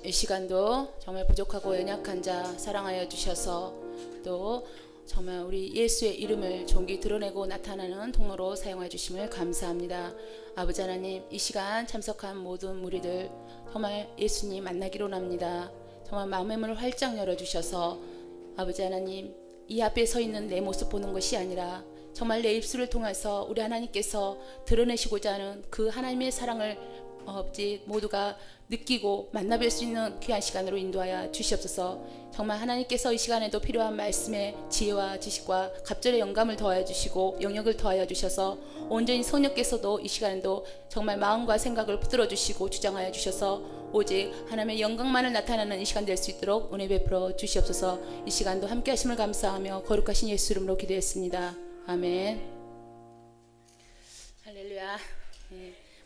이 시간도 정말 부족하고 연약한 자 사랑하여 주셔서 또 정말 우리 예수의 이름을 존귀 드러내고 나타나는 통로로 사용해 주심을 감사합니다. 아버지 하나님, 이 시간 참석한 모든 무리들 정말 예수님 만나기로 원합니다. 정말 마음의 문을 활짝 열어주셔서 아버지 하나님, 이 앞에 서 있는 내 모습 보는 것이 아니라 정말 내 입술을 통해서 우리 하나님께서 드러내시고자 하는 그 하나님의 사랑을 모두가 느끼고 만나뵐 수 있는 귀한 시간으로 인도하여 주시옵소서. 정말 하나님께서 이 시간에도 필요한 말씀의 지혜와 지식과 갑절의 영감을 더하여 주시고 영역을 더하여 주셔서 온전히 성령께서도 이 시간에도 정말 마음과 생각을 붙들어 주시고 주장하여 주셔서 오직 하나님의 영광만을 나타나는 이 시간 될 수 있도록 은혜 베풀어 주시옵소서. 이 시간도 함께 하심을 감사하며 거룩하신 예수 이름으로 기도했습니다. 아멘. 할렐루야.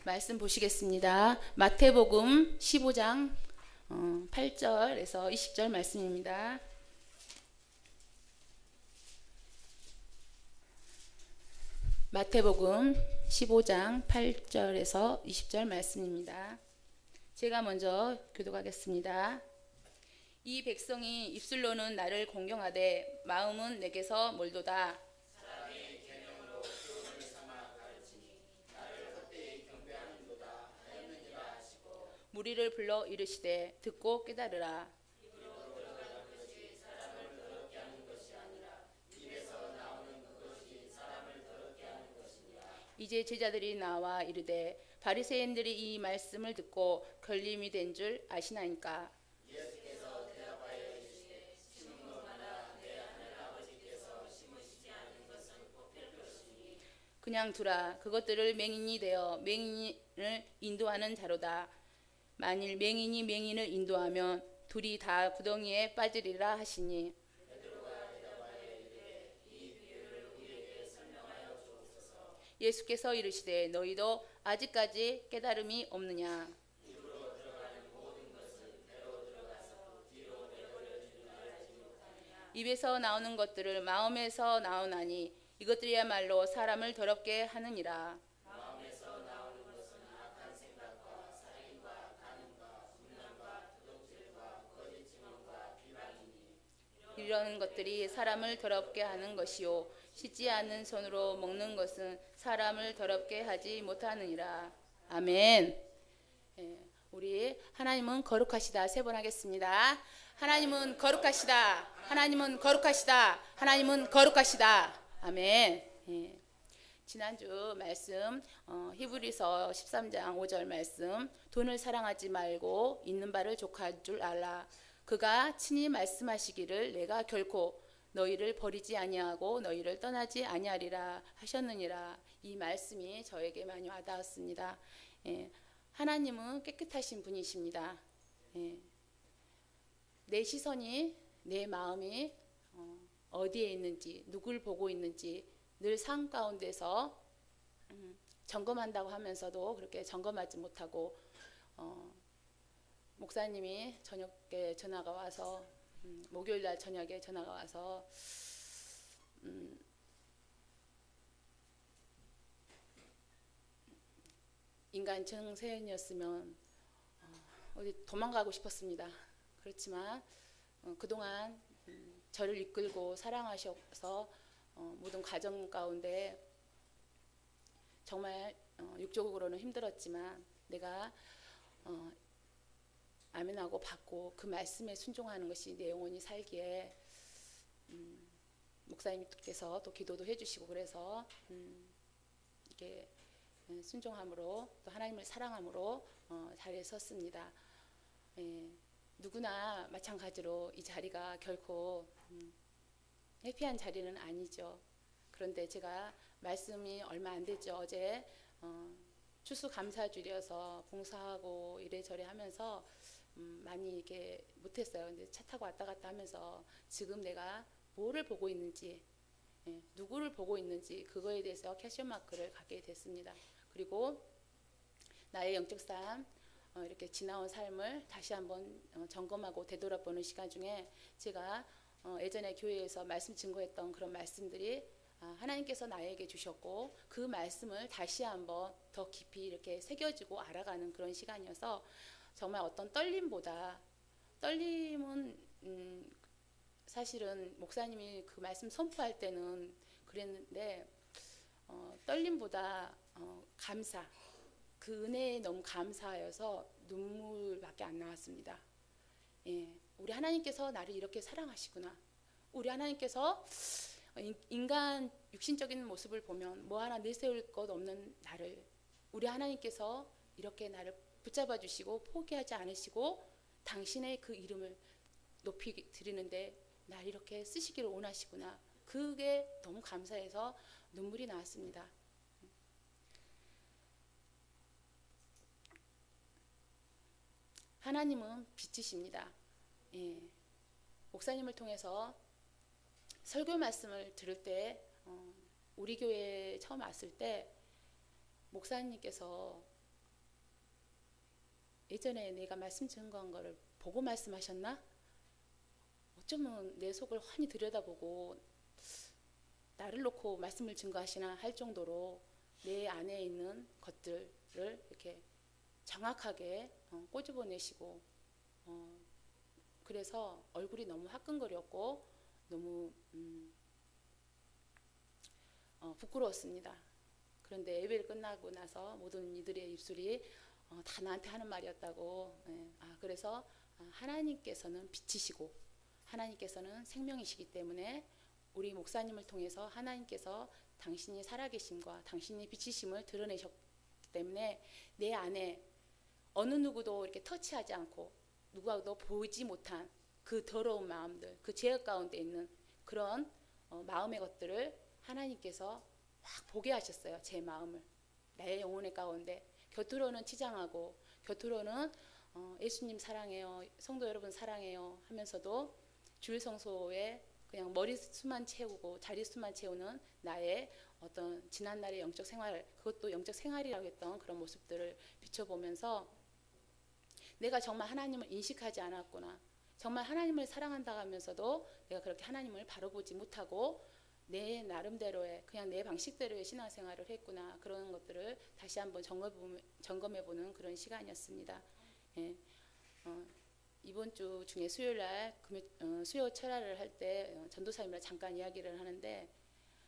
말씀 보시겠습니다. 마태복음 15장 8절에서 20절 말씀입니다. 마태복음 15장 8절에서 20절 말씀입니다. 제가 먼저 교독하겠습니다. 이 백성이 입술로는 나를 공경하되 마음은 내게서 멀도다. 무리를 불러 이르시되 듣고 깨달으라. 이제 제자들이 나와 이르되 바리새인들이 이 말씀을 듣고 걸림이 된 줄 아시나이까. 그냥 두라. 그것들을 맹인이 되어 맹인을 인도하는 자로다. 만일 맹인이 맹인을 인도하면 둘이 다 구덩이에 빠지리라 하시니, 예수께서 이르시되 너희도 아직까지 깨달음이 없느냐. 입에서 나오는 것들을 마음에서 나오나니 이것들이야말로 사람을 더럽게 하느니라. 이런 것들이 사람을 더럽게 하는 것이요 씻지 않은 손으로 먹는 것은 사람을 더럽게 하지 못하느니라. 아멘. 우리 하나님은 거룩하시다 세 번 하겠습니다. 하나님은 거룩하시다. 하나님은 거룩하시다. 하나님은 거룩하시다. 아멘. 지난주 말씀 히브리서 13장 5절 말씀, 돈을 사랑하지 말고 있는 바를 족할 줄 알라. 그가 친히 말씀하시기를 내가 결코 너희를 버리지 아니하고 너희를 떠나지 아니하리라 하셨느니라. 이 말씀이 저에게 많이 와닿았습니다. 하나님은 깨끗하신 분이십니다. 내 시선이, 내 마음이 어디에 있는지, 누굴 보고 있는지 늘 삶 가운데서 점검한다고 하면서도 그렇게 점검하지 못하고, 목사님이 저녁에 전화가 와서 목요일날 저녁에 전화가 와서 인간 정세연이었으면 어디 도망가고 싶었습니다. 그렇지만 그동안 저를 이끌고 사랑하셔서 모든 가정 가운데 정말 육적으로는 힘들었지만 내가 아멘하고 받고 그 말씀에 순종하는 것이 내 영혼이 살기에 목사님께서 또 기도도 해주시고 그래서 이렇게 순종함으로 또 하나님을 사랑함으로 자리에 섰습니다. 누구나 마찬가지로 이 자리가 결코 해피한 자리는 아니죠. 그런데 제가 말씀이 얼마 안 됐죠. 어제 추수감사주일이어서 봉사하고 이래저래 하면서 많이 이렇게 못했어요. 근데 차 타고 왔다 갔다 하면서 지금 내가 뭐를 보고 있는지, 누구를 보고 있는지 그거에 대해서 캐션 마크를 갖게 됐습니다. 그리고 나의 영적 삶, 이렇게 지나온 삶을 다시 한번 점검하고 되돌아보는 시간 중에 제가 예전에 교회에서 말씀 증거했던 그런 말씀들이 하나님께서 나에게 주셨고 그 말씀을 다시 한번 더 깊이 이렇게 새겨지고 알아가는 그런 시간이어서 정말 어떤 떨림은 사실은 목사님이 그 말씀 선포할 때는 그랬는데 떨림보다 감사, 그 은혜에 너무 감사하여서 눈물밖에 안 나왔습니다. 예, 우리 하나님께서 나를 이렇게 사랑하시구나. 우리 하나님께서 인간 육신적인 모습을 보면 뭐 하나 내세울 것 없는 나를, 우리 하나님께서 이렇게 나를 붙잡아 주시고 포기하지 않으시고 당신의 그 이름을 높이 드리는데 날 이렇게 쓰시기를 원하시구나. 그게 너무 감사해서 눈물이 나왔습니다. 하나님은 빛이십니다. 예. 목사님을 통해서 설교 말씀을 들을 때 우리 교회에 처음 왔을 때 목사님께서 예전에 내가 말씀 증거한 거를 보고 말씀하셨나? 어쩌면 내 속을 환히 들여다보고 나를 놓고 말씀을 증거하시나 할 정도로 내 안에 있는 것들을 이렇게 정확하게 꼬집어내시고 그래서 얼굴이 너무 화끈거렸고 너무 부끄러웠습니다. 그런데 예배를 끝나고 나서 모든 이들의 입술이 다 나한테 하는 말이었다고. 그래서 하나님께서는 빛이시고 하나님께서는 생명이시기 때문에 우리 목사님을 통해서 하나님께서 당신이 살아계심과 당신이 빛이심을 드러내셨기 때문에 내 안에 어느 누구도 이렇게 터치하지 않고 누구도 보지 못한 그 더러운 마음들, 그 죄악 가운데 있는 그런 마음의 것들을 하나님께서 확 보게 하셨어요. 제 마음을. 나의 영혼의 가운데 겉으로는 치장하고 겉으로는 예수님 사랑해요, 성도 여러분 사랑해요 하면서도 주일 성소에 그냥 머리수만 채우고 자리수만 채우는 나의 어떤 지난날의 영적 생활, 그것도 영적 생활이라고 했던 그런 모습들을 비춰보면서 내가 정말 하나님을 인식하지 않았구나, 정말 하나님을 사랑한다 하면서도 내가 그렇게 하나님을 바로 보지 못하고 내 나름대로의 그냥 내 방식대로의 신앙생활을 했구나, 그런 것들을 다시 한번 점검해보는 그런 시간이었습니다. 예. 이번 주 중에 수요일날 수요 철야를 할 때 전도사님이랑 잠깐 이야기를 하는데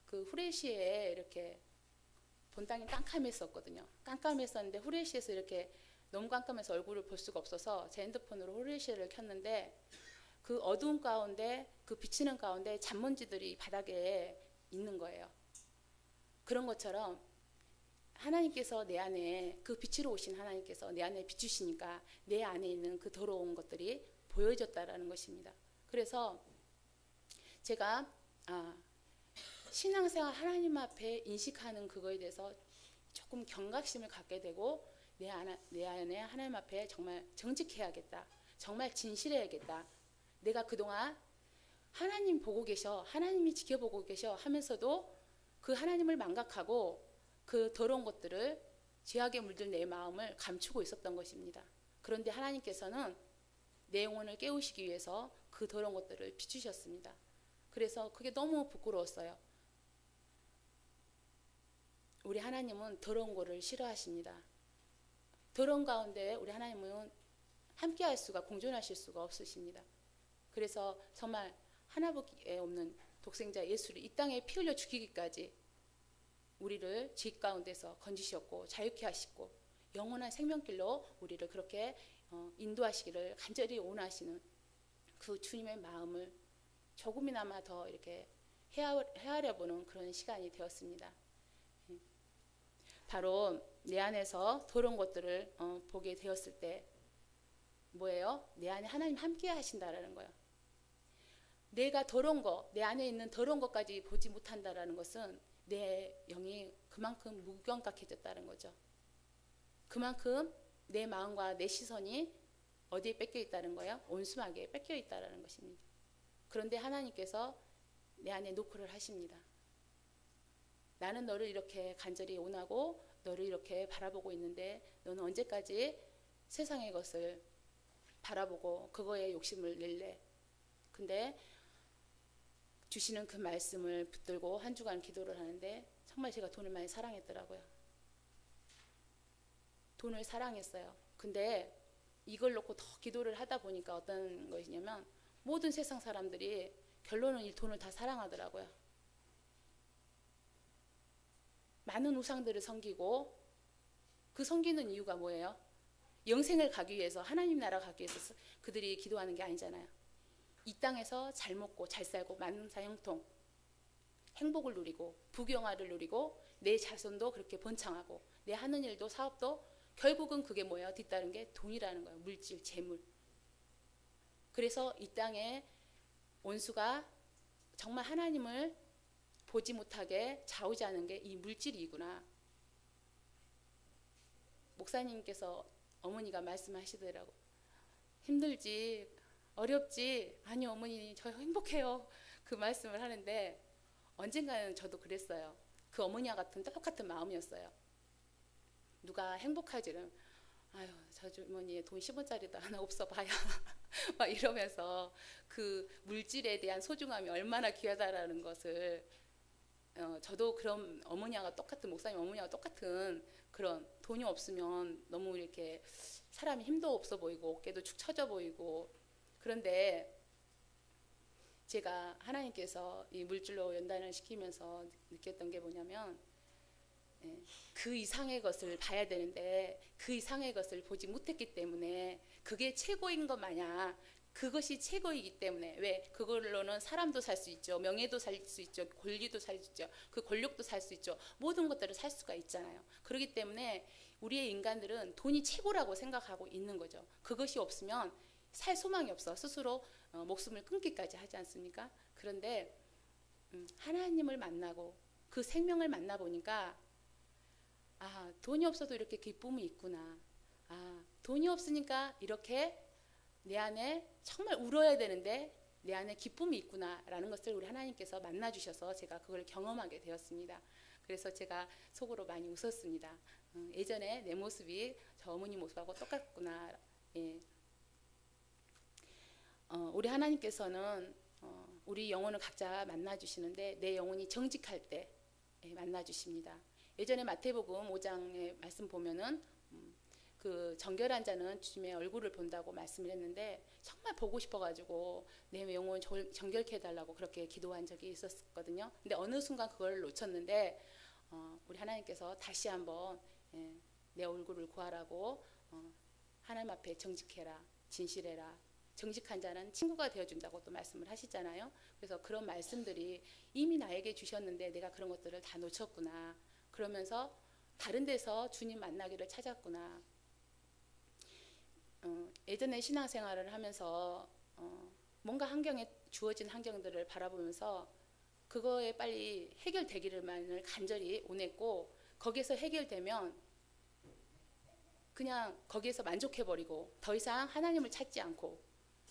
그 후레시에 이렇게 본당이 깜깜했었거든요. 깜깜했었는데 후레시에서 이렇게 너무 깜깜해서 얼굴을 볼 수가 없어서 제 핸드폰으로 후레시를 켰는데 그 어두운 가운데 그 비치는 가운데 잔먼지들이 바닥에 있는 거예요. 그런 것처럼 하나님께서 내 안에 그 빛으로 오신 하나님께서 내 안에 비추시니까 내 안에 있는 그 더러운 것들이 보여졌다라는 것입니다. 그래서 제가 신앙생활 하나님 앞에 인식하는 그거에 대해서 조금 경각심을 갖게 되고 내 안에 하나님 앞에 정말 정직해야겠다, 정말 진실해야겠다. 내가 그동안 하나님 보고 계셔, 하나님이 지켜보고 계셔 하면서도 그 하나님을 망각하고 그 더러운 것들을 죄악에 물든 내 마음을 감추고 있었던 것입니다. 그런데 하나님께서는 내 영혼을 깨우시기 위해서 그 더러운 것들을 비추셨습니다. 그래서 그게 너무 부끄러웠어요. 우리 하나님은 더러운 거를 싫어하십니다. 더러운 가운데 우리 하나님은 함께할 수가, 공존하실 수가 없으십니다. 그래서 정말 하나밖에 없는 독생자 예수를 이 땅에 피 흘려 죽이기까지 우리를 죄 가운데서 건지셨고 자유케 하시고 영원한 생명길로 우리를 그렇게 인도하시기를 간절히 원하시는 그 주님의 마음을 조금이나마 더 이렇게 헤아려 보는 그런 시간이 되었습니다. 바로 내 안에서 더러운 것들을 보게 되었을 때 뭐예요? 내 안에 하나님 함께 하신다라는 거예요. 내가 더러운 거, 내 안에 있는 더러운 것까지 보지 못한다라는 것은 내 영이 그만큼 무감각해졌다는 거죠. 그만큼 내 마음과 내 시선이 어디에 뺏겨 있다는 거예요? 온순하게 뺏겨 있다는 것입니다. 그런데 하나님께서 내 안에 노크를 하십니다. 나는 너를 이렇게 간절히 원하고 너를 이렇게 바라보고 있는데 너는 언제까지 세상의 것을 바라보고 그거에 욕심을 낼래? 근데 주시는 그 말씀을 붙들고 한 주간 기도를 하는데 정말 제가 돈을 많이 사랑했더라고요. 돈을 사랑했어요. 근데 이걸 놓고 더 기도를 하다 보니까 어떤 것이냐면 모든 세상 사람들이 결론은 이 돈을 다 사랑하더라고요. 많은 우상들을 섬기고 그 섬기는 이유가 뭐예요? 영생을 가기 위해서, 하나님 나라 가기 위해서 그들이 기도하는 게 아니잖아요. 이 땅에서 잘 먹고 잘 살고 만사형통 행복을 누리고 부경화를 누리고 내 자손도 그렇게 번창하고 내 하는 일도 사업도 결국은 그게 뭐예요? 뒤따른 게 돈이라는 거예요. 물질, 재물. 그래서 이 땅에 원수가 정말 하나님을 보지 못하게 좌우지하는 게 이 물질이구나. 목사님께서 어머니가 말씀하시더라고. 힘들지, 어렵지. 아니 어머니 저 행복해요. 그 말씀을 하는데 언젠가는 저도 그랬어요. 그 어머니와 같은 똑같은 마음이었어요. 누가 행복하지는 아유 저 주머니에 돈 10원짜리도 하나 없어 봐야 막 이러면서 그 물질에 대한 소중함이 얼마나 귀하다라는 것을 저도 그런 어머니와 똑같은 목사님 어머니와 똑같은 그런 돈이 없으면 너무 이렇게 사람이 힘도 없어 보이고 어깨도 축 처져 보이고 그런데 제가 하나님께서 이 물질로 연단을 시키면서 느꼈던 게 뭐냐면 그 이상의 것을 봐야 되는데 그 이상의 것을 보지 못했기 때문에 그게 최고인 것 마냥 그것이 최고이기 때문에 왜 그걸로는 사람도 살 수 있죠. 명예도 살 수 있죠. 권리도 살 수 있죠. 그 권력도 살 수 있죠. 모든 것들을 살 수가 있잖아요. 그렇기 때문에 우리의 인간들은 돈이 최고라고 생각하고 있는 거죠. 그것이 없으면 살 소망이 없어. 스스로 목숨을 끊기까지 하지 않습니까? 그런데 하나님을 만나고 그 생명을 만나보니까 아, 돈이 없어도 이렇게 기쁨이 있구나. 아, 돈이 없으니까 이렇게 내 안에 정말 울어야 되는데 내 안에 기쁨이 있구나라는 것을 우리 하나님께서 만나주셔서 제가 그걸 경험하게 되었습니다. 그래서 제가 속으로 많이 웃었습니다. 예전에 내 모습이 저 어머니 모습하고 똑같구나. 예. 우리 하나님께서는 우리 영혼을 각자 만나주시는데 내 영혼이 정직할 때 만나주십니다. 예전에 마태복음 5장의 말씀 보면은 그 정결한 자는 주님의 얼굴을 본다고 말씀을 했는데 정말 보고 싶어가지고 내 영혼 정결케 해달라고 그렇게 기도한 적이 있었거든요. 근데 어느 순간 그걸 놓쳤는데 우리 하나님께서 다시 한번 내 얼굴을 구하라고 하나님 앞에 정직해라, 진실해라. 정직한 자는 친구가 되어준다고 또 말씀을 하시잖아요. 그래서 그런 말씀들이 이미 나에게 주셨는데 내가 그런 것들을 다 놓쳤구나. 그러면서 다른 데서 주님 만나기를 찾았구나. 예전에 신앙생활을 하면서 뭔가 환경에 주어진 환경들을 바라보면서 그거에 빨리 해결되기를만을 간절히 원했고 거기에서 해결되면 그냥 거기에서 만족해버리고 더 이상 하나님을 찾지 않고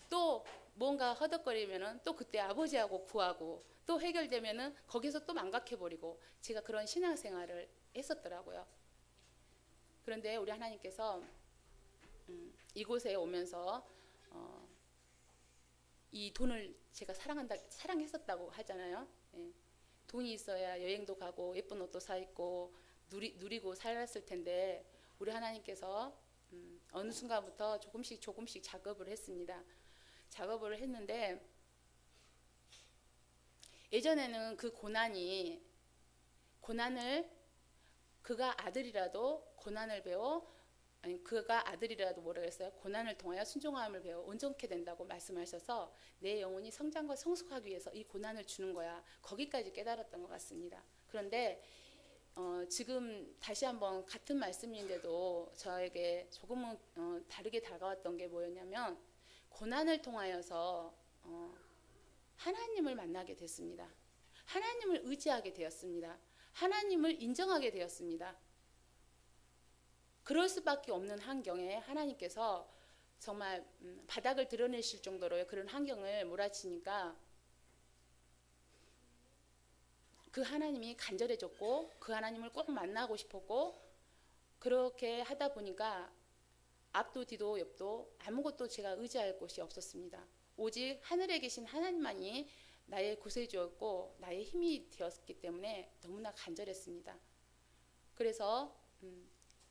또 뭔가 허덕거리면은 또 그때 아버지하고 구하고 또 해결되면은 거기서 또 망각해버리고 제가 그런 신앙생활을 했었더라고요. 그런데 우리 하나님께서 이곳에 오면서 이 돈을 제가 사랑했었다고 하잖아요. 예. 돈이 있어야 여행도 가고 예쁜 옷도 사 입고 누리고 살았을 텐데 우리 하나님께서 어느 순간부터 조금씩 작업을 했습니다. 작업을 했는데 예전에는 그 고난을 그가 아들이라도 고난을 배워 그가 아들이라도 뭐라 그랬어요? 고난을 통하여 순종함을 배워 온전케 된다고 말씀하셔서 내 영혼이 성장과 성숙하기 위해서 이 고난을 주는 거야. 거기까지 깨달았던 것 같습니다. 그런데 지금 다시 한번 같은 말씀인데도 저에게 조금은 다르게 다가왔던 게 뭐였냐면 고난을 통하여서 하나님을 만나게 됐습니다. 하나님을 의지하게 되었습니다. 하나님을 인정하게 되었습니다. 그럴 수밖에 없는 환경에 하나님께서 정말 바닥을 드러내실 정도로 그런 환경을 몰아치니까 그 하나님이 간절해졌고 그 하나님을 꼭 만나고 싶었고 그렇게 하다 보니까 앞도 뒤도 옆도 아무것도 제가 의지할 곳이 없었습니다. 오직 하늘에 계신 하나님만이 나의 구세주였고 나의 힘이 되었기 때문에 너무나 간절했습니다. 그래서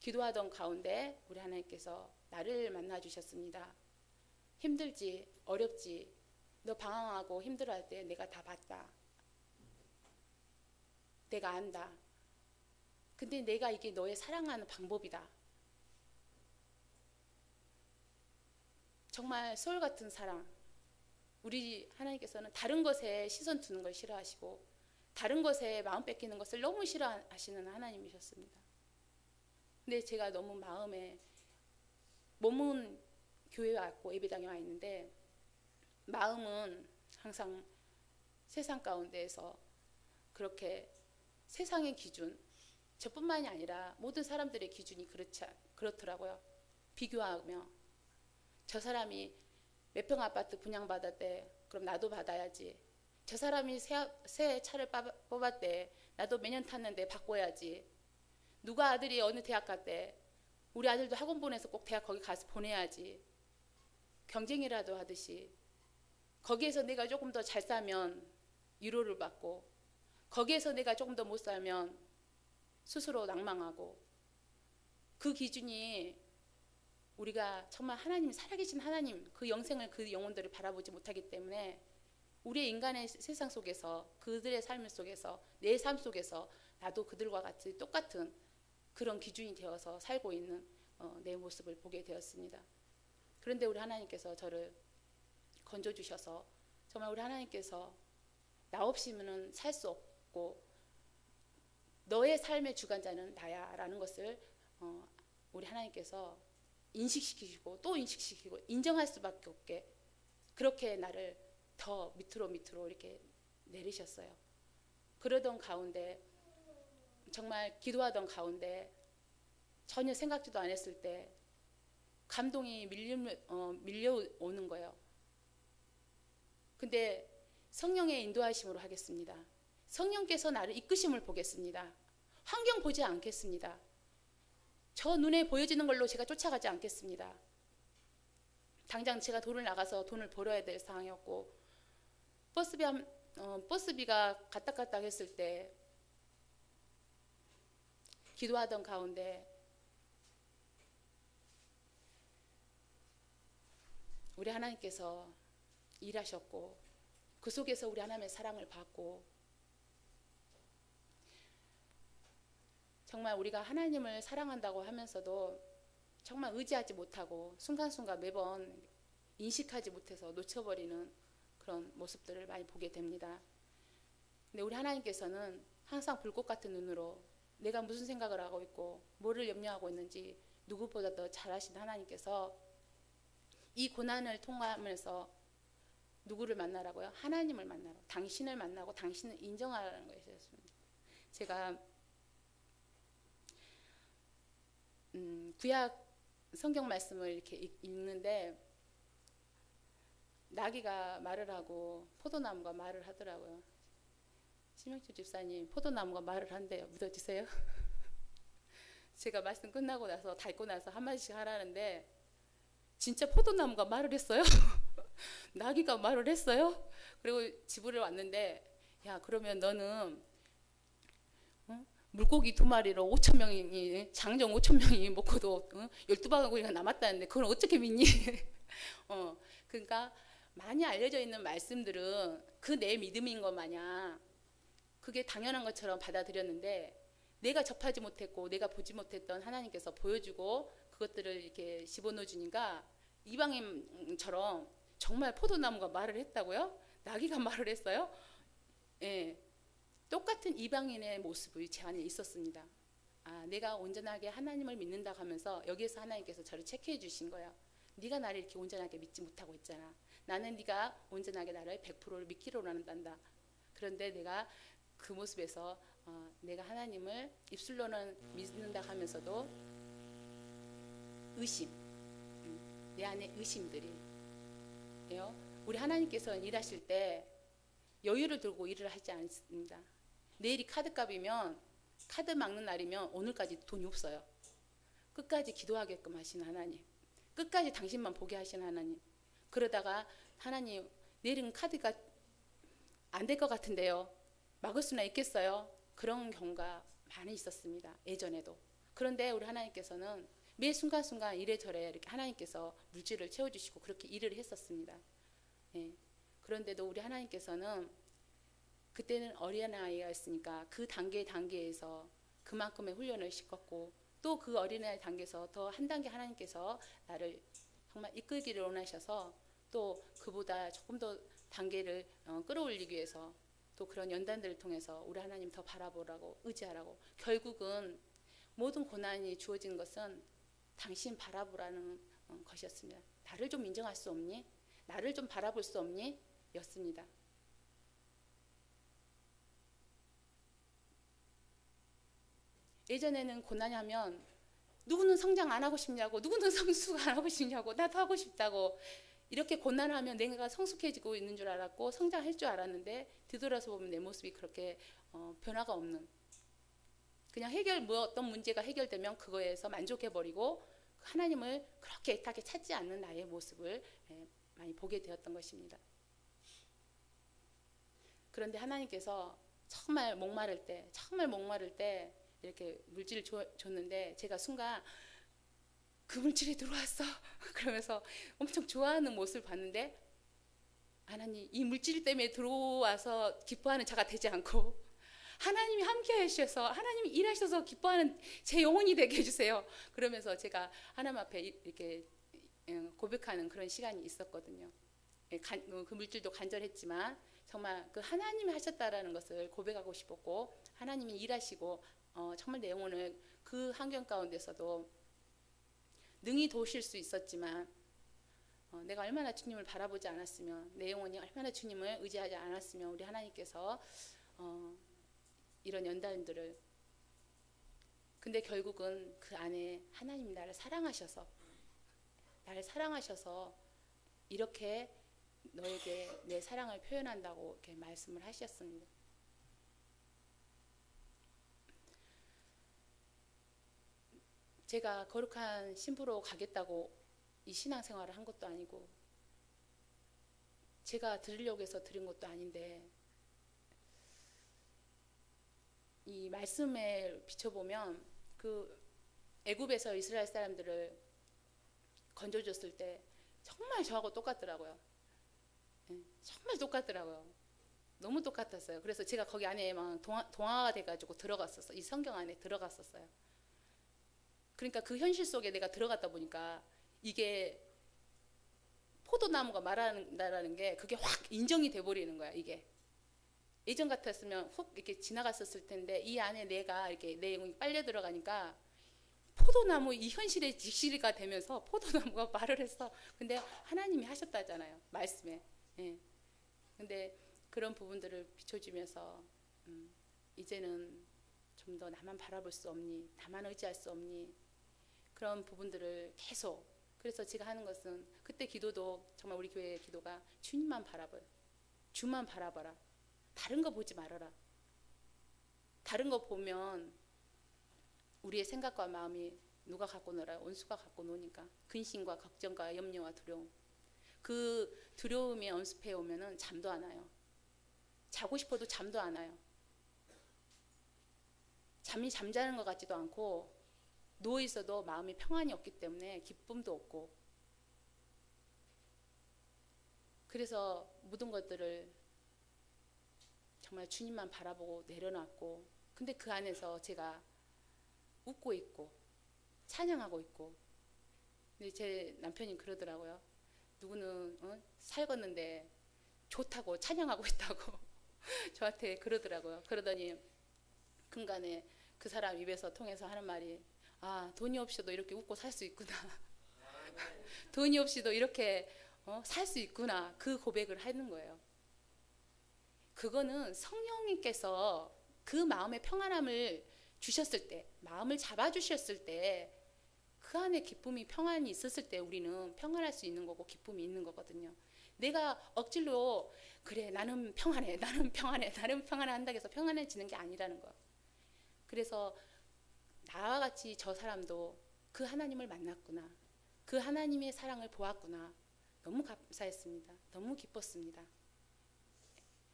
기도하던 가운데 우리 하나님께서 나를 만나 주셨습니다. 힘들지, 어렵지, 너 방황하고 힘들어할 때 내가 다 봤다. 내가 안다. 근데 내가 이게 너의 사랑하는 방법이다. 정말 소울 같은 사랑. 우리 하나님께서는 다른 것에 시선 두는 걸 싫어하시고 다른 것에 마음 뺏기는 것을 너무 싫어하시는 하나님이셨습니다. 근데 제가 너무 마음에 몸은 교회에 왔고 예배당에 와 있는데 마음은 항상 세상 가운데에서 그렇게 세상의 기준, 저뿐만이 아니라 모든 사람들의 기준이 그렇더라고요. 비교하며 저 사람이 몇 평 아파트 분양받았대. 그럼 나도 받아야지. 저 사람이 새 차를 뽑았대. 나도 몇 년 탔는데 바꿔야지. 누가 아들이 어느 대학 갔대. 우리 아들도 학원 보내서 꼭 대학 거기 가서 보내야지. 경쟁이라도 하듯이 거기에서 내가 조금 더 잘 살면 위로를 받고 거기에서 내가 조금 더 못 살면 스스로 낭망하고 그 기준이 우리가 정말 하나님 살아계신 하나님 그 영생을 그 영혼들을 바라보지 못하기 때문에 우리의 인간의 세상 속에서 그들의 삶 속에서 내 삶 속에서 나도 그들과 같이 똑같은 그런 기준이 되어서 살고 있는 내 모습을 보게 되었습니다. 그런데 우리 하나님께서 저를 건져주셔서 정말 우리 하나님께서 나 없이는 살 수 없고 너의 삶의 주관자는 나야 라는 것을 우리 하나님께서 인식시키시고 또 인식시키고 인정할 수밖에 없게 그렇게 나를 더 밑으로 이렇게 내리셨어요. 그러던 가운데 정말 기도하던 가운데 전혀 생각지도 안 했을 때 감동이 밀려오는 거예요. 근데 성령의 인도하심으로 하겠습니다. 성령께서 나를 이끄심을 보겠습니다. 환경 보지 않겠습니다. 저 눈에 보여지는 걸로 제가 쫓아가지 않겠습니다. 당장 제가 돈을 나가서 돈을 벌어야 될 상황이었고 버스비가 가딱가딱 했을 때 기도하던 가운데 우리 하나님께서 일하셨고 그 속에서 우리 하나님의 사랑을 받고 정말 우리가 하나님을 사랑한다고 하면서도 정말 의지하지 못하고 순간순간 매번 인식하지 못해서 놓쳐버리는 그런 모습들을 많이 보게 됩니다. 근데 우리 하나님께서는 항상 불꽃 같은 눈으로 내가 무슨 생각을 하고 있고 뭐를 염려하고 있는지 누구보다 더 잘 아시는 하나님께서 이 고난을 통하면서 누구를 만나라고요? 하나님을 만나라. 당신을 만나고 당신을 인정하라는 것이었습니다. 제가 구약 성경 말씀을 이렇게 읽는데 나귀가 말을 하고 포도나무가 말을 하더라고요. 심영주 집사님 포도나무가 말을 한대요. 믿어지세요? 제가 말씀 끝나고 나서 닳고 나서 한마디씩 하라는데 진짜 포도나무가 말을 했어요. 나귀가 말을 했어요. 그리고 집으로 왔는데 야 그러면 너는 물고기 2마리로 5,000명이 장정 5,000명이 먹고도 12바구니가 남았다는데 그걸 어떻게 믿니? 그러니까 많이 알려져 있는 말씀들은 그 내 믿음인 것 마냥 그게 당연한 것처럼 받아들였는데 내가 접하지 못했고 내가 보지 못했던 하나님께서 보여주고 그것들을 이렇게 집어넣어 주니까 이방인처럼 정말 포도나무가 말을 했다고요? 나귀가 말을 했어요? 예. 똑같은 이방인의 모습이 제 안에 있었습니다. 아, 내가 온전하게 하나님을 믿는다 하면서 여기에서 하나님께서 저를 체크해 주신 거예요. 네가 나를 이렇게 온전하게 믿지 못하고 있잖아. 나는 네가 온전하게 나를 100%를 믿기로 한단다. 그런데 내가 그 모습에서 내가 하나님을 입술로는 믿는다 하면서도 의심, 내 안에 의심들이 예요. 우리 하나님께서는 일하실 때 여유를 두고 일을 하지 않습니다. 내일이 카드값이면 카드 막는 날이면 오늘까지 돈이 없어요. 끝까지 기도하게끔 하시는 하나님, 끝까지 당신만 보게 하시는 하나님. 그러다가 하나님 내일은 카드가 안 될 것 같은데요. 막을 수나 있겠어요? 그런 경우가 많이 있었습니다. 예전에도. 그런데 우리 하나님께서는 매 순간순간 이래저래 이렇게 하나님께서 물질을 채워주시고 그렇게 일을 했었습니다. 예. 그런데도 우리 하나님께서는 그때는 어린아이였으니까 그 단계에서 그만큼의 훈련을 시켰고 또 그 어린아이 단계에서 더 한 단계 하나님께서 나를 정말 이끌기를 원하셔서 또 그보다 조금 더 단계를 끌어올리기 위해서 또 그런 연단들을 통해서 우리 하나님 더 바라보라고 의지하라고 결국은 모든 고난이 주어진 것은 당신 바라보라는 것이었습니다. 나를 좀 인정할 수 없니? 나를 좀 바라볼 수 없니? 였습니다. 예전에는 고난이 하면 누구는 성장 안 하고 싶냐고, 누구는 성숙 안 하고 싶냐고, 나도 하고 싶다고 이렇게 고난을 하면 내가 성숙해지고 있는 줄 알았고 성장할 줄 알았는데 뒤돌아서 보면 내 모습이 그렇게 변화가 없는, 그냥 어떤 문제가 해결되면 그거에서 만족해버리고 하나님을 그렇게 애타게 찾지 않는 나의 모습을 많이 보게 되었던 것입니다. 그런데 하나님께서 정말 목마를 때 이렇게 물질을 줬는데 제가 순간 그 물질이 들어왔어 그러면서 엄청 좋아하는 모습을 봤는데 하나님 이 물질 때문에 들어와서 기뻐하는 자가 되지 않고 하나님이 함께 하셔서 하나님이 일하셔서 기뻐하는 제 영혼이 되게 해주세요. 그러면서 제가 하나님 앞에 이렇게 고백하는 그런 시간이 있었거든요. 그 물질도 간절했지만 정말 그 하나님이 하셨다라는 것을 고백하고 싶었고 하나님이 일하시고 정말 내 영혼을 그 환경 가운데서도 능히 도우실 수 있었지만 내가 얼마나 주님을 바라보지 않았으면 내 영혼이 얼마나 주님을 의지하지 않았으면 우리 하나님께서 이런 연단들을 근데 결국은 그 안에 하나님이 나를 사랑하셔서 이렇게 너에게 내 사랑을 표현한다고 이렇게 말씀을 하셨습니다. 제가 거룩한 신부로 가겠다고 이 신앙생활을 한 것도 아니고 제가 드리려고 해서 드린 것도 아닌데 이 말씀에 비춰보면 그 애굽에서 이스라엘 사람들을 건져줬을 때 정말 저하고 똑같더라고요. 정말 똑같더라고요. 너무 똑같았어요. 그래서 제가 거기 안에 막 동화가 돼가지고 들어갔었어요. 이 성경 안에 들어갔었어요. 그러니까 그 현실 속에 내가 들어갔다 보니까 이게 포도나무가 말한다라는 게 그게 확 인정이 돼버리는 거야. 이게 예전 같았으면 훅 이렇게 지나갔었을 텐데 이 안에 내가 이렇게 내 영혼이 빨려 들어가니까 포도나무 이 현실의 직시가 되면서 포도나무가 말을 했어. 근데 하나님이 하셨다잖아요. 말씀에. 예. 근데 그런 부분들을 비춰주면서 이제는 좀 더 나만 바라볼 수 없니? 나만 의지할 수 없니? 그런 부분들을 계속 그래서 제가 하는 것은 그때 기도도 정말 우리 교회의 기도가 주님만 바라봐요. 주만 바라봐라. 다른 거 보지 말아라. 다른 거 보면 우리의 생각과 마음이 누가 갖고 놀아요? 원수가 갖고 노니까. 근심과 걱정과 염려와 두려움. 그 두려움에 엄습해 오면은 잠도 안 와요. 자고 싶어도 잠도 안 와요. 잠이 잠자는 것 같지도 않고 누워 있어도 마음이 평안이 없기 때문에 기쁨도 없고 그래서 모든 것들을 정말 주님만 바라보고 내려놨고 근데 그 안에서 제가 웃고 있고 찬양하고 있고 근데 제 남편이 그러더라고요. 누구는 살겄는데 좋다고 찬양하고 있다고 저한테 그러더라고요. 그러더니 근간에 그 사람 입에서 통해서 하는 말이 아 돈이 없이도 이렇게 웃고 살 수 있구나. 돈이 없이도 이렇게 살 수 있구나. 그 고백을 하는 거예요. 그거는 성령님께서 그 마음의 평안함을 주셨을 때 마음을 잡아주셨을 때 그 안에 기쁨이 평안이 있었을 때 우리는 평안할 수 있는 거고 기쁨이 있는 거거든요. 내가 억지로 그래 나는 평안해 나는 평안해 한다고 해서 평안해지는 게 아니라는 거예요. 그래서 나와 같이 저 사람도 그 하나님을 만났구나. 그 하나님의 사랑을 보았구나. 너무 감사했습니다. 너무 기뻤습니다.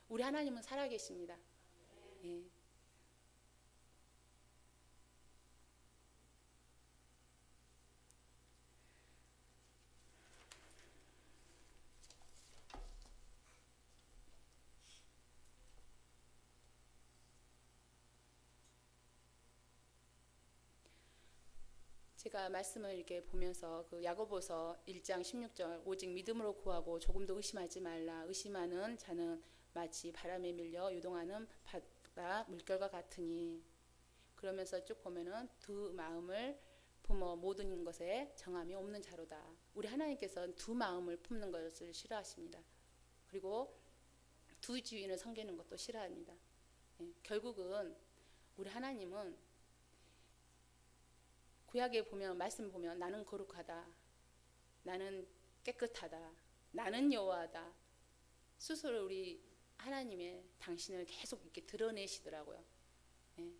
우리 하나님은 살아계십니다. 예. 제가 말씀을 이렇게 보면서 그 야고보서 1장 16절 오직 믿음으로 구하고 조금도 의심하지 말라. 의심하는 자는 마치 바람에 밀려 유동하는 바다 물결과 같으니, 그러면서 쭉 보면은 두 마음을 품어 모든 것에 정함이 없는 자로다. 우리 하나님께서는 두 마음을 품는 것을 싫어하십니다. 그리고 두 주인을 섬기는 것도 싫어합니다. 결국은 우리 하나님은 구약에 보면 말씀 보면 나는 거룩하다, 나는 깨끗하다, 나는 여호와다. 스스로 우리 하나님의 당신을 계속 이렇게 드러내시더라고요. 예.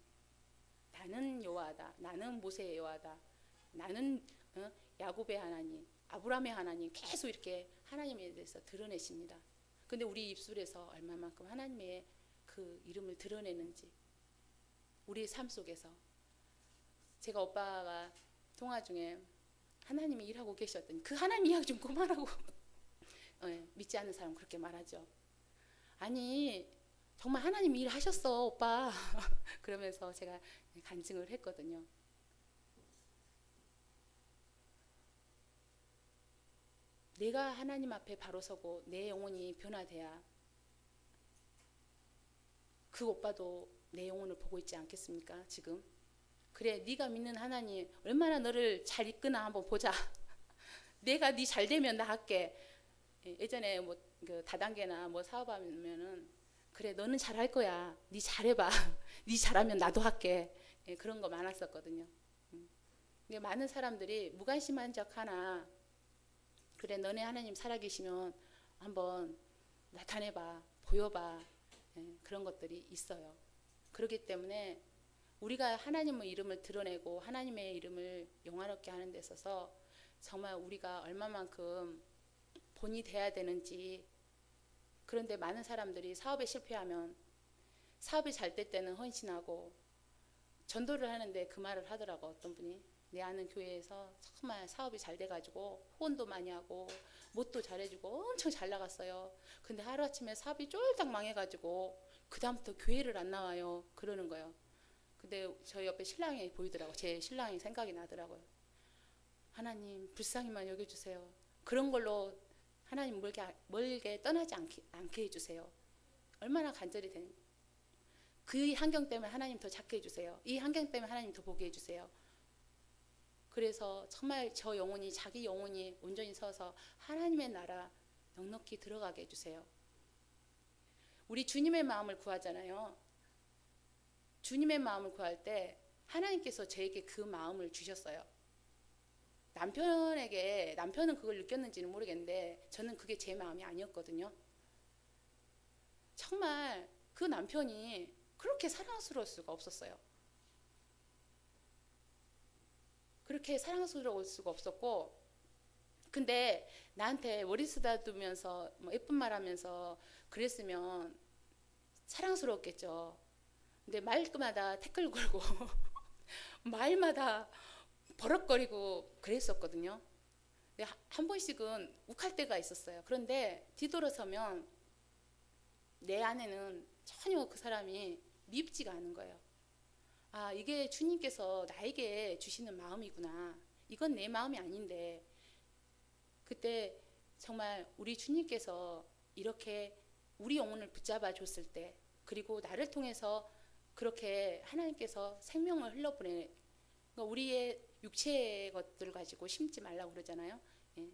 나는 여호와다, 나는 모세의 여호와다, 나는 야곱의 하나님, 아브라함의 하나님, 계속 이렇게 하나님에 대해서 드러내십니다. 근데 우리 입술에서 얼마만큼 하나님의 그 이름을 드러내는지, 우리 삶 속에서. 제가 오빠가 통화 중에 하나님이 일하고 계셨더니 그 하나님 이야기 좀 그만하고 믿지 않는 사람 그렇게 말하죠. 아니 정말 하나님이 일하셨어 오빠. 그러면서 제가 간증을 했거든요. 내가 하나님 앞에 바로 서고 내 영혼이 변화돼야 그 오빠도 내 영혼을 보고 있지 않겠습니까 지금? 그래 네가 믿는 하나님 얼마나 너를 잘 이끄나 한번 보자. 내가 네 잘 되면 나 할게. 예전에 뭐 그 다단계나 뭐 사업하면은 그래 너는 잘할 거야. 네 잘해봐. 네 잘하면 나도 할게. 그런 거 많았었거든요. 근데 많은 사람들이 무관심한 척 하나. 그래 너네 하나님 살아계시면 한번 나타내봐, 보여봐. 그런 것들이 있어요. 그렇기 때문에 우리가 하나님의 이름을 드러내고 하나님의 이름을 영화롭게 하는 데 있어서 정말 우리가 얼마만큼 본이 돼야 되는지. 그런데 많은 사람들이 사업에 실패하면 사업이 잘 될 때는 헌신하고 전도를 하는데 그 말을 하더라고. 어떤 분이 내 아는 교회에서 정말 사업이 잘 돼가지고 후원도 많이 하고 뭣도 잘해주고 엄청 잘 나갔어요. 근데 하루아침에 사업이 쫄딱 망해가지고 그 다음부터 교회를 안 나와요. 그러는 거예요. 근데 저희 옆에 신랑이 보이더라고. 제 신랑이 생각이 나더라고요. 하나님 불쌍히만 여겨주세요. 그런 걸로 하나님 멀게 떠나지 않게 해주세요. 얼마나 간절히 되는. 그 환경 때문에 하나님 더 작게 해주세요. 이 환경 때문에 하나님 더 보게 해주세요. 그래서 정말 저 영혼이 자기 영혼이 온전히 서서 하나님의 나라 넉넉히 들어가게 해주세요. 우리 주님의 마음을 구하잖아요. 주님의 마음을 구할 때 하나님께서 저에게 그 마음을 주셨어요. 남편은 그걸 느꼈는지는 모르겠는데 저는 그게 제 마음이 아니었거든요. 정말 그 남편이 그렇게 사랑스러울 수가 없었어요. 그렇게 사랑스러울 수가 없었고, 근데 나한테 머리 쓰다두면서 뭐 예쁜 말 하면서 그랬으면 사랑스러웠겠죠. 근데 말마다 태클 걸고 말마다 버럭거리고 그랬었거든요. 근데 한 번씩은 욱할 때가 있었어요. 그런데 뒤돌아서면 내 안에는 전혀 그 사람이 밉지가 않은 거예요. 아, 이게 주님께서 나에게 주시는 마음이구나. 이건 내 마음이 아닌데. 그때 정말 우리 주님께서 이렇게 우리 영혼을 붙잡아 줬을 때, 그리고 나를 통해서 그렇게 하나님께서 생명을 흘러보내. 그러니까 우리의 육체의 것들 가지고 심지 말라고 그러잖아요.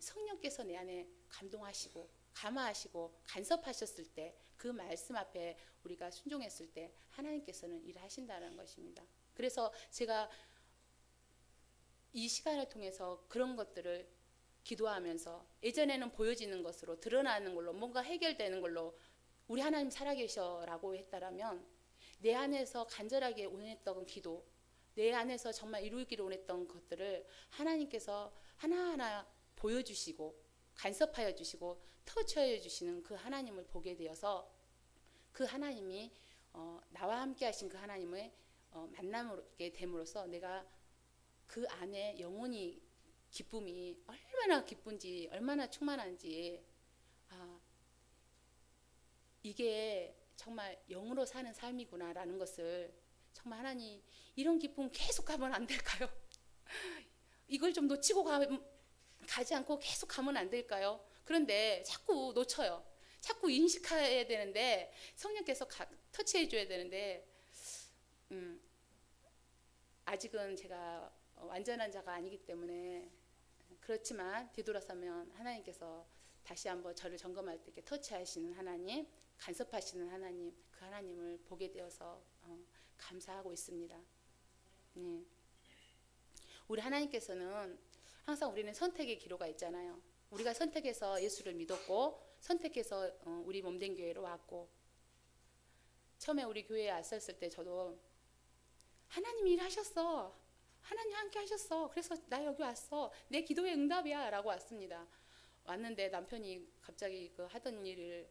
성령께서 내 안에 감동하시고 감화하시고 간섭하셨을 때, 그 말씀 앞에 우리가 순종했을 때 하나님께서는 일하신다는 것입니다. 그래서 제가 이 시간을 통해서 그런 것들을 기도하면서, 예전에는 보여지는 것으로 드러나는 걸로 뭔가 해결되는 걸로 우리 하나님 살아계셔라고 했다라면, 내 안에서 간절하게 원했던 기도, 내 안에서 정말 이루기를 원했던 것들을 하나님께서 하나하나 보여주시고 간섭하여 주시고 터치하여 주시는 그 하나님을 보게 되어서, 그 하나님이 나와 함께 하신 그 하나님의 만나게 됨으로써 내가 그 안에 영혼이 기쁨이 얼마나 기쁜지, 얼마나 충만한지, 이게 정말 영으로 사는 삶이구나라는 것을, 정말 하나님 이런 기쁨 계속 가면 안 될까요? 이걸 좀 놓치고 가지 않고 계속 가면 안 될까요? 그런데 자꾸 놓쳐요. 자꾸 인식해야 되는데 성령께서 터치해 줘야 되는데 아직은 제가 완전한 자가 아니기 때문에 그렇지만 뒤돌아서면 하나님께서 다시 한번 저를 점검할 때 이렇게 터치하시는 하나님, 간섭하시는 하나님, 그 하나님을 보게 되어서 감사하고 있습니다. 네. 우리 하나님께서는 항상 우리는 선택의 기로가 있잖아요. 우리가 선택해서 예수를 믿었고 선택해서 우리 몸된 교회로 왔고 처음에 우리 교회에 왔었을 때 저도 하나님이 일하셨어. 하나님 함께 하셨어. 그래서 나 여기 왔어. 내 기도의 응답이야 라고 왔습니다. 왔는데 남편이 갑자기 그 하던 일을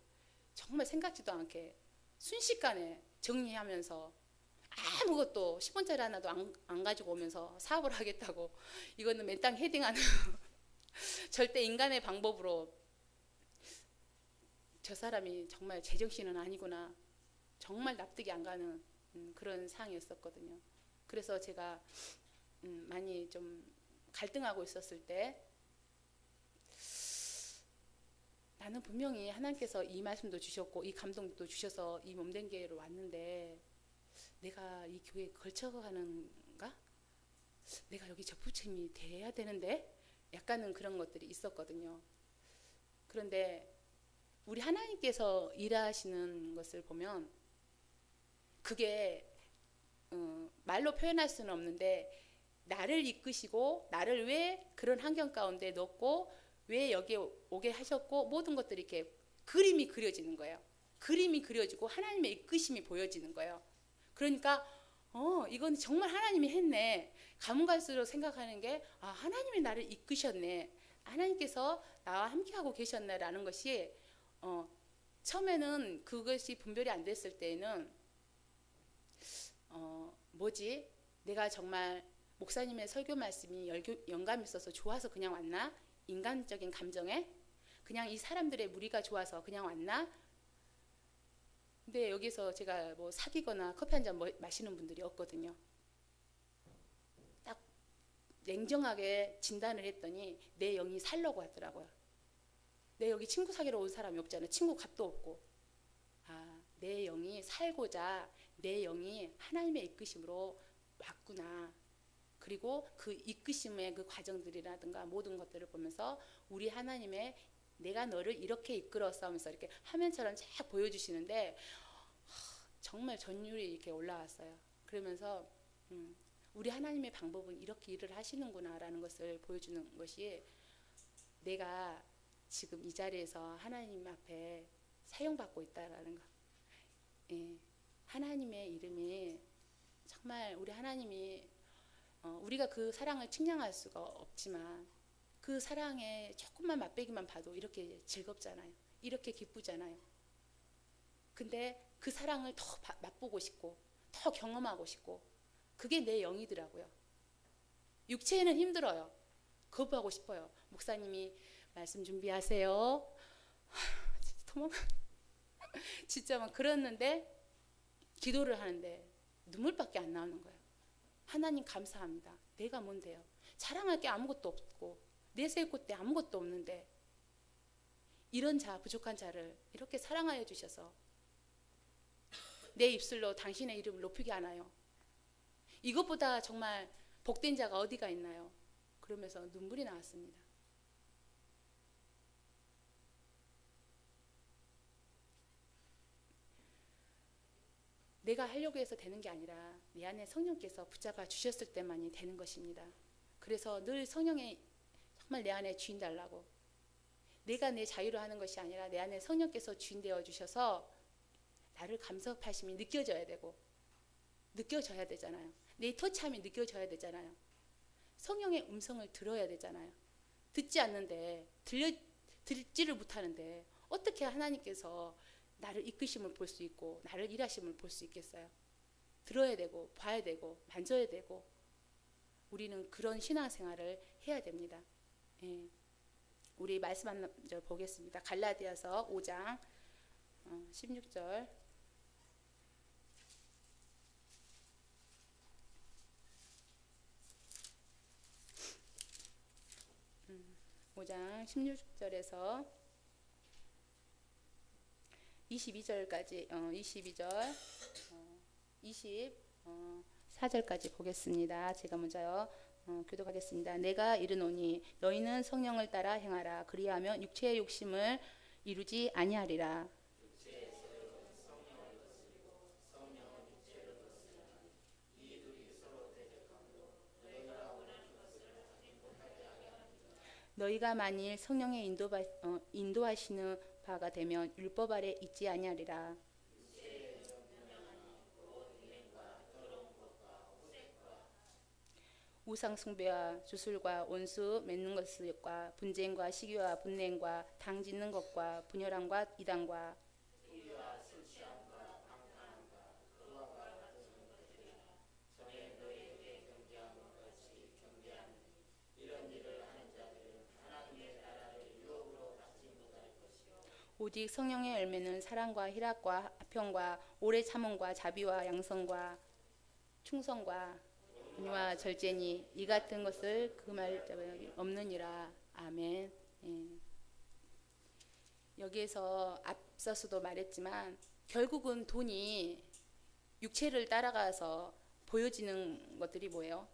정말 생각지도 않게 순식간에 정리하면서 아무것도 10원짜리 하나도 안 가지고 오면서 사업을 하겠다고 이거는 맨땅 헤딩하는 절대 인간의 방법으로 저 사람이 정말 제정신은 아니구나 정말 납득이 안 가는 그런 상황이었었거든요. 그래서 제가 많이 좀 갈등하고 있었을 때 나는 분명히 하나님께서 이 말씀도 주셨고 이 감동도 주셔서 이 몸된 교회로 왔는데 내가 이 교회에 걸쳐가는가? 내가 여기 접부침이 돼야 되는데? 약간은 그런 것들이 있었거든요. 그런데 우리 하나님께서 일하시는 것을 보면 그게 말로 표현할 수는 없는데 나를 이끄시고 나를 왜 그런 환경 가운데 넣고 왜 여기에 오게 하셨고 모든 것들이 이렇게 그림이 그려지는 거예요. 그림이 그려지고 하나님의 이끄심이 보여지는 거예요. 그러니까 이건 정말 하나님이 했네. 가면 갈수록 생각하는 게 하나님이 나를 이끄셨네. 하나님께서 나와 함께하고 계셨네라는 것이 처음에는 그것이 분별이 안 됐을 때에는 내가 정말 목사님의 설교 말씀이 영감이 있어서 좋아서 그냥 왔나? 인간적인 감정에 그냥 이 사람들의 무리가 좋아서 그냥 왔나? 근데 여기서 제가 뭐 사귀거나 커피 한 잔 마시는 분들이 없거든요. 딱 냉정하게 진단을 했더니 내 영이 살려고 하더라고요. 내 여기 친구 사귀러 온 사람이 없잖아요. 친구 값도 없고. 내 영이 살고자 내 영이 하나님의 이끄심으로 왔구나. 그리고 그 이끄심의 그 과정들이라든가 모든 것들을 보면서 우리 하나님의 내가 너를 이렇게 이끌었어 하면서 이렇게 화면처럼 쫙 보여주시는데 정말 전율이 이렇게 올라왔어요. 그러면서 우리 하나님의 방법은 이렇게 일을 하시는구나 라는 것을 보여주는 것이 내가 지금 이 자리에서 하나님 앞에 사용받고 있다라는 거. 예, 하나님의 이름이 정말 우리 하나님이 우리가 그 사랑을 측량할 수가 없지만 그 사랑에 조금만 맛보기만 봐도 이렇게 즐겁잖아요. 이렇게 기쁘잖아요. 근데 그 사랑을 더 맛보고 싶고 더 경험하고 싶고 그게 내 영이더라고요. 육체에는 힘들어요. 거부하고 싶어요. 목사님이 말씀 준비하세요. 진짜 막 그랬는데 기도를 하는데 눈물밖에 안 나오는 거예요. 하나님 감사합니다. 내가 뭔데요? 자랑할 게 아무것도 없고 내세울 곳에 아무것도 없는데 이런 자 부족한 자를 이렇게 사랑하여 주셔서 내 입술로 당신의 이름을 높이게 하나요? 이것보다 정말 복된 자가 어디가 있나요? 그러면서 눈물이 나왔습니다. 내가 하려고 해서 되는 게 아니라 내 안에 성령께서 붙잡아 주셨을 때만이 되는 것입니다. 그래서 늘 성령의 정말 내 안에 주인 달라고 내가 내 자유로 하는 것이 아니라 내 안에 성령께서 주인 되어 주셔서 나를 감섭하심이 느껴져야 되고 느껴져야 되잖아요. 내 터치함이 느껴져야 되잖아요. 성령의 음성을 들어야 되잖아요. 듣지 않는데 듣지를 못하는데 어떻게 하나님께서 나를 이끄심을 볼 수 있고 나를 일하심을 볼 수 있겠어요. 들어야 되고 봐야 되고 만져야 되고 우리는 그런 신앙생활을 해야 됩니다. 예. 우리 말씀 한 절 보겠습니다. 갈라디아서 5장 16절 5장 16절에서 22절까지 22절 24절까지 보겠습니다. 제가 먼저요. 교독하겠습니다. 내가 이르노니 너희는 성령을 따라 행하라. 그리하면 육체의 욕심을 이루지 아니하리라. 너희가 만일 성령의 인도하시는 바가 되면 율법 아래 있지 아니하리라. 우상 숭배와 주술과 원수 맺는 것과 분쟁과 시기와 분냉과 당 짓는 것과 분열함과 이단과 오직 성령의 열매는 사랑과 희락과 화평과 오래 참음과 자비와 양성과 충성과 은혜와 절제니 이 같은 것을 금할 자가 없느니라. 아멘. 예. 여기에서 앞서서도 말했지만 결국은 돈이 육체를 따라가서 보여지는 것들이 뭐예요?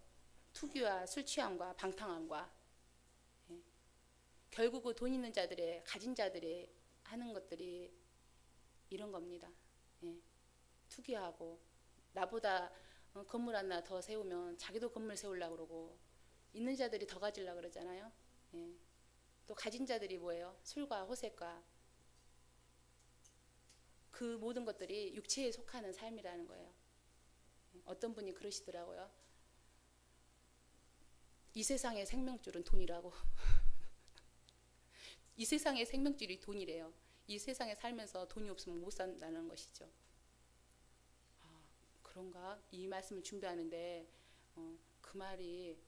투기와 술 취함과 방탕함과 예. 결국은 돈 있는 자들의 가진 자들의 하는 것들이 이런 겁니다. 예. 투기하고 나보다 건물 하나 더 세우면 자기도 건물 세우려고 그러고 있는 자들이 더 가지려고 그러잖아요. 예. 또 가진 자들이 뭐예요? 술과 호색과 그 모든 것들이 육체에 속하는 삶이라는 거예요. 어떤 분이 그러시더라고요. 이 세상의 생명줄은 돈이라고. 이 세상의 생명줄이 돈이래요. 이 세상에 살면서 돈이 없으면 못 산다는 것이죠. 아, 그런가? 이 말씀을 준비하는데 그 말이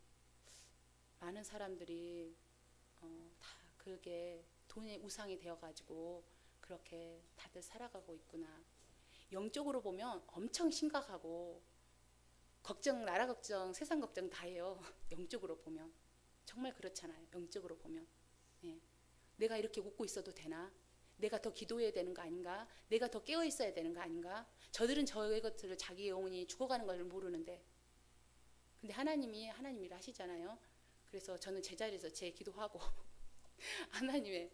많은 사람들이 다 그게 돈의 우상이 되어가지고 그렇게 다들 살아가고 있구나. 영적으로 보면 엄청 심각하고 걱정, 나라 걱정, 세상 걱정 다 해요. 영적으로 보면 정말 그렇잖아요. 영적으로 보면 예. 내가 이렇게 웃고 있어도 되나? 내가 더 기도해야 되는 거 아닌가? 내가 더 깨어 있어야 되는 거 아닌가? 저들은 저의 것들을 자기 영혼이 죽어가는 걸 모르는데 근데 하나님이라 하시잖아요. 그래서 저는 제자리에서 제 기도하고 하나님이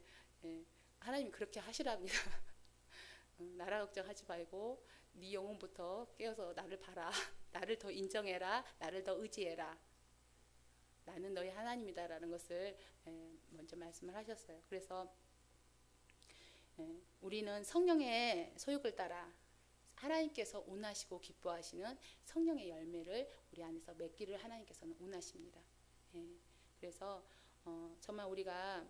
그렇게 하시랍니다. 나라 걱정하지 말고 네 영혼부터 깨어서 나를 봐라. 나를 더 인정해라. 나를 더 의지해라. 나는 너희 하나님이다라는 것을 먼저 말씀을 하셨어요. 그래서 우리는 성령의 소욕을 따라 하나님께서 원하시고 기뻐하시는 성령의 열매를 우리 안에서 맺기를 하나님께서는 원하십니다. 그래서 정말 우리가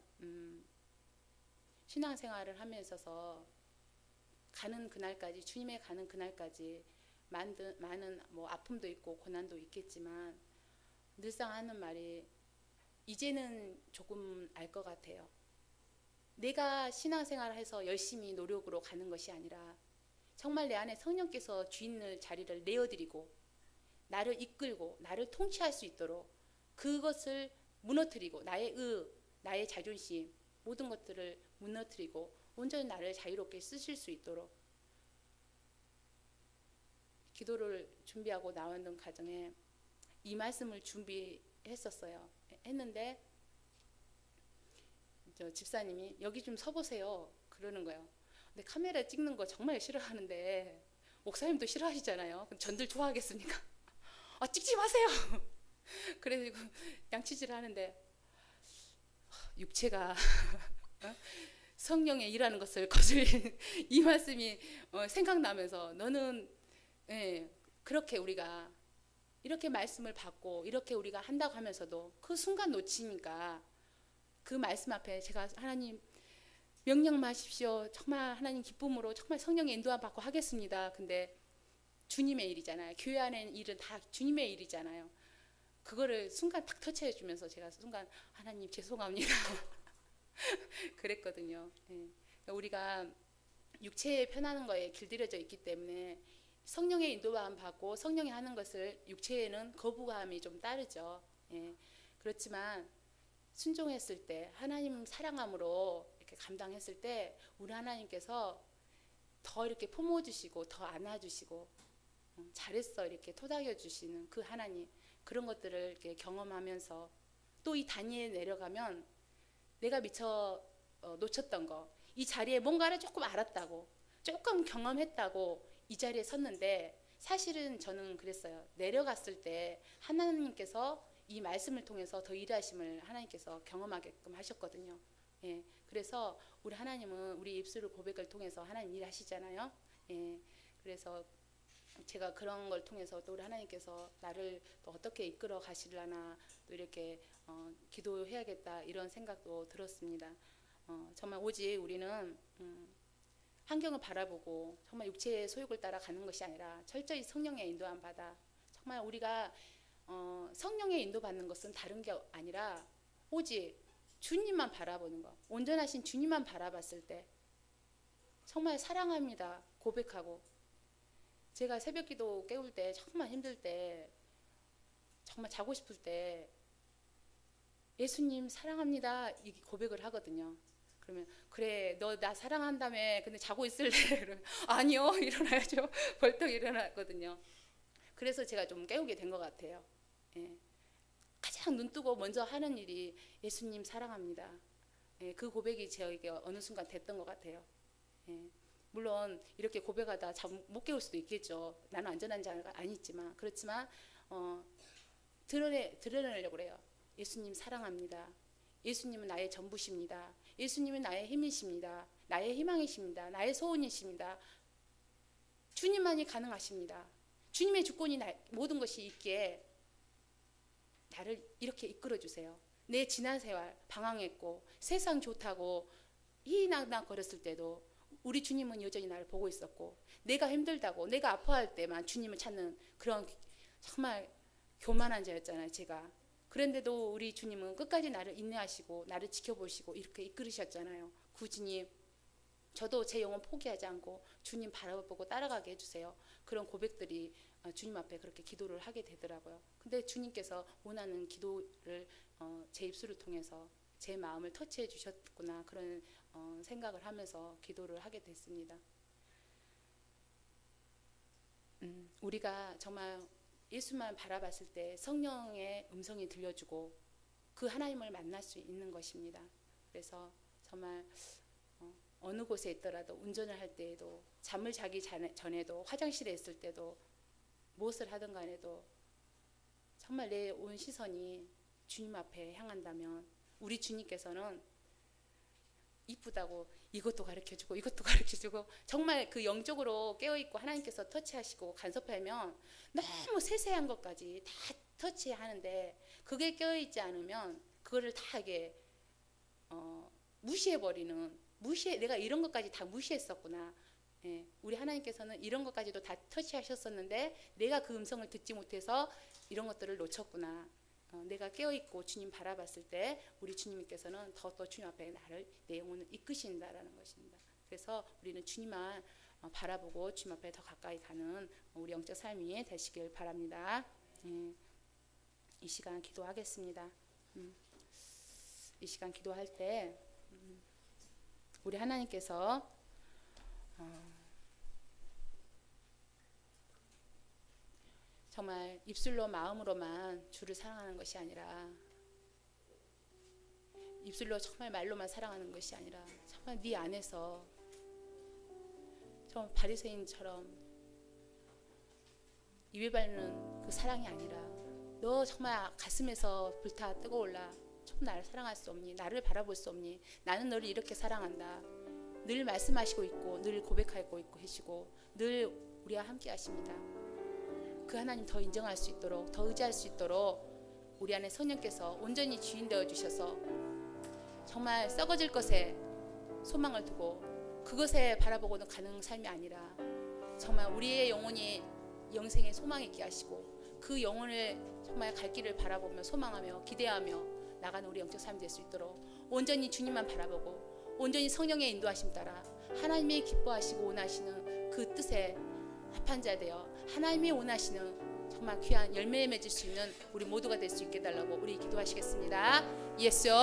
신앙생활을 하면서 가는 그날까지 주님의 가는 그날까지 많은 뭐 아픔도 있고 고난도 있겠지만 늘상 하는 말이 이제는 조금 알 것 같아요. 내가 신앙생활을 해서 열심히 노력으로 가는 것이 아니라 정말 내 안에 성령께서 주인의 자리를 내어드리고 나를 이끌고 나를 통치할 수 있도록 그것을 무너뜨리고 나의 자존심 모든 것들을 무너뜨리고 온전히 나를 자유롭게 쓰실 수 있도록 기도를 준비하고 나오는 과정에 이 말씀을 준비했었어요. 했는데 저 집사님이 여기 좀 서보세요 그러는 거예요. 근데 카메라 찍는 거 정말 싫어하는데 목사님도 싫어하시잖아요. 전들 좋아하겠습니까? 아, 찍지 마세요. 그래서 양치질 하는데 육체가 성령의 일하는 것을 거슬린 이 말씀이 생각나면서 너는 그렇게 우리가 이렇게 말씀을 받고 이렇게 우리가 한다고 하면서도 그 순간 놓치니까 그 말씀 앞에 제가 하나님 명령만 하십시오. 정말 하나님 기쁨으로 정말 성령의 인도함 받고 하겠습니다. 근데 주님의 일이잖아요. 교회 안에 일은 다 주님의 일이잖아요. 그거를 순간 탁 터치해 주면서 제가 순간 하나님 죄송합니다. 그랬거든요. 우리가 육체에 편하는 거에 길들여져 있기 때문에 성령의 인도함 받고 성령이 하는 것을 육체에는 거부감이 좀 따르죠. 그렇지만 순종했을 때, 하나님 사랑함으로 이렇게 감당했을 때 우리 하나님께서 더 이렇게 품어주시고 더 안아주시고 잘했어 이렇게 토닥여주시는 그 하나님, 그런 것들을 이렇게 경험하면서 또 이 단위에 내려가면 내가 미처 놓쳤던 거, 이 자리에 뭔가를 조금 알았다고, 조금 경험했다고 이 자리에 섰는데, 사실은 저는 그랬어요. 내려갔을 때 하나님께서 이 말씀을 통해서 더 일하심을 하나님께서 경험하게끔 하셨거든요. 예, 그래서 우리 하나님은 우리 입술을 고백을 통해서 하나님 일하시잖아요. 예, 그래서 제가 그런 걸 통해서 또 우리 하나님께서 나를 또 어떻게 이끌어 가시려나 또 이렇게 기도해야겠다 이런 생각도 들었습니다. 정말 오직 우리는 환경을 바라보고 정말 육체의 소욕을 따라 가는 것이 아니라 철저히 성령의 인도함 받아, 정말 우리가 성령의 인도받는 것은 다른 게 아니라 오직 주님만 바라보는 것, 온전하신 주님만 바라봤을 때 정말 사랑합니다 고백하고, 제가 새벽기도 깨울 때 정말 힘들 때, 정말 자고 싶을 때 예수님 사랑합니다 이 고백을 하거든요. 그러면 그래 너 나 사랑한다며 근데 자고 있을래? 그러면 아니요 일어나야죠. 벌떡 일어났거든요. 그래서 제가 좀 깨우게 된 것 같아요. 예. 가장 눈뜨고 먼저 하는 일이 예수님 사랑합니다. 예. 그 고백이 저에게 어느 순간 됐던 것 같아요. 예. 물론 이렇게 고백하다 잠 못 깨울 수도 있겠죠. 나는 안전한 자가 아니지만, 그렇지만 드러내려고 그래요. 예수님 사랑합니다. 예수님은 나의 전부십니다. 예수님은 나의 힘이십니다. 나의 희망이십니다. 나의 소원이십니다. 주님만이 가능하십니다. 주님의 주권이 모든 것이 있기에 나를 이렇게 이끌어 주세요. 내 지난 생활 방황했고 세상 좋다고 희낙낙 거렸을 때도 우리 주님은 여전히 나를 보고 있었고, 내가 힘들다고 내가 아파할 때만 주님을 찾는 그런 정말 교만한 자였잖아요 제가. 그런데도 우리 주님은 끝까지 나를 인내하시고 나를 지켜보시고 이렇게 이끌으셨잖아요. 구주님, 저도 제 영혼 포기하지 않고 주님 바라보고 따라가게 해주세요. 그런 고백들이 주님 앞에 그렇게 기도를 하게 되더라고요. 근데 주님께서 원하는 기도를 제 입술을 통해서 제 마음을 터치해 주셨구나, 그런 생각을 하면서 기도를 하게 됐습니다. 우리가 정말 예수만 바라봤을 때 성령의 음성이 들려주고 그 하나님을 만날 수 있는 것입니다. 그래서 정말 어느 곳에 있더라도, 운전을 할 때에도, 잠을 자기 전에도, 화장실에 있을 때도, 무엇을 하든 간에도 정말 내 온 시선이 주님 앞에 향한다면 우리 주님께서는 이쁘다고 이것도 가르쳐주고 이것도 가르쳐주고, 정말 그 영적으로 깨어있고 하나님께서 터치하시고 간섭하면 너무 세세한 것까지 다 터치하는데, 그게 깨어있지 않으면 그거를 다 이게 무시해버리는, 내가 이런 것까지 다 무시했었구나. 예, 우리 하나님께서는 이런 것까지도 다 터치하셨었는데 내가 그 음성을 듣지 못해서 이런 것들을 놓쳤구나. 내가 깨어있고 주님 바라봤을 때 우리 주님께서는 더 주님 앞에 내 영혼을 이끄신다라는 것입니다. 그래서 우리는 주님만 바라보고 주님 앞에 더 가까이 가는 우리 영적 삶이 되시길 바랍니다. 이 시간 기도하겠습니다. 이 시간 기도할 때 우리 하나님께서 정말 입술로 마음으로만 주를 사랑하는 것이 아니라, 입술로 정말 말로만 사랑하는 것이 아니라 정말 네 안에서 정말 바리새인처럼 입에 바르는 그 사랑이 아니라, 너 정말 가슴에서 불타 뜨거울라 좀 나를 사랑할 수 없니? 나를 바라볼 수 없니? 나는 너를 이렇게 사랑한다. 늘 말씀하시고 있고 늘 고백하고 있고 하시고 늘 우리와 함께 하십니다. 그 하나님 더 인정할 수 있도록, 더 의지할 수 있도록 우리 안에 성령께서 온전히 주인 되어 주셔서 정말 썩어질 것에 소망을 두고 그것에 바라보고는 가는 삶이 아니라 정말 우리의 영혼이 영생의 소망이 있게 하시고 그 영혼을 정말 갈 길을 바라보며 소망하며 기대하며 나가는 우리 영적 삶이 될 수 있도록 온전히 주님만 바라보고 온전히 성령의 인도하심 따라 하나님이 기뻐하시고 원하시는 그 뜻에 합한 자 되어 하나님이 원하시는 정말 귀한 열매 맺을 수 있는 우리 모두가 될 수 있게 해달라고 우리 기도하시겠습니다. 예수요.